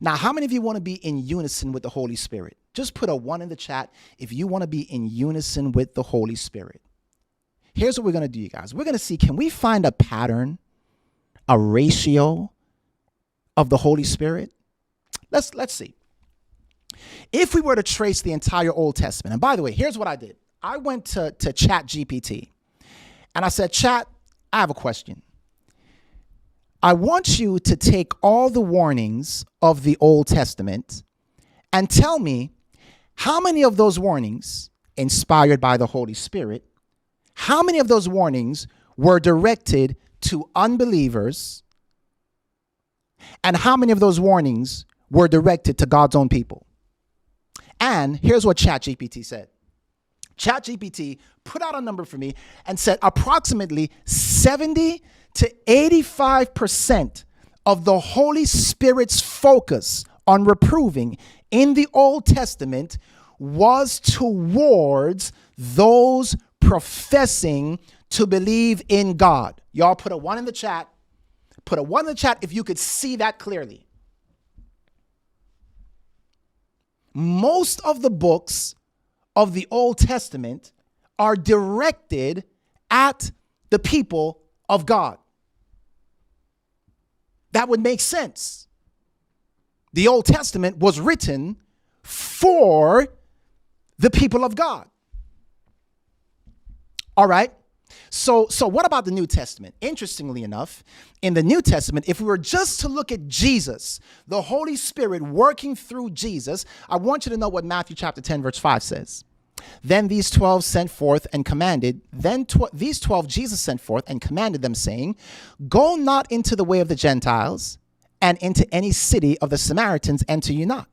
Now, how many of you want to be in unison with the Holy Spirit? Just put a 1 in the chat if you want to be in unison with the Holy Spirit. Here's what we're going to do, you guys. We're going to see, can we find a pattern, a ratio of the Holy Spirit? Let's see. If we were to trace the entire Old Testament, and by the way, here's what I did. I went to ChatGPT and I said, Chat, I have a question. I want you to take all the warnings of the Old Testament and tell me how many of those warnings, inspired by the Holy Spirit, how many of those warnings were directed to unbelievers, and how many of those warnings were directed to God's own people? And here's what ChatGPT said. ChatGPT put out a number for me and said approximately 70 to 85% of the Holy Spirit's focus on reproving in the Old Testament was towards those professing to believe in God. Y'all put a 1 in the chat. Put a 1 in the chat if you could see that clearly. Most of the books of the Old Testament are directed at the people of God. That would make sense. The Old Testament was written for the people of God. All right. So what about the New Testament? Interestingly enough, in the New Testament, if we were just to look at Jesus, the Holy Spirit working through Jesus, I want you to know what Matthew chapter 10, verse 5 says. Then these 12 sent forth and commanded, these 12 Jesus sent forth and commanded them, saying, go not into the way of the Gentiles, and into any city of the Samaritans enter you not,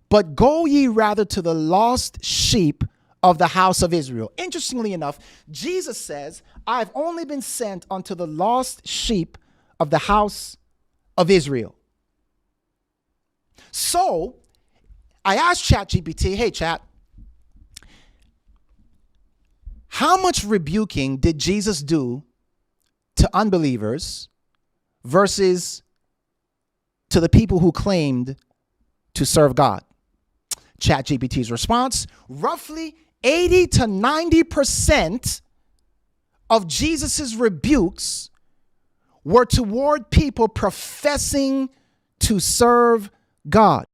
but go ye rather to the lost sheep of the house of Israel. Interestingly enough, Jesus says, I've only been sent unto the lost sheep of the house of Israel. So I asked ChatGPT, hey, Chat, how much rebuking did Jesus do to unbelievers versus to the people who claimed to serve God? ChatGPT's response, roughly 80 to 90% of Jesus's rebukes were toward people professing to serve God.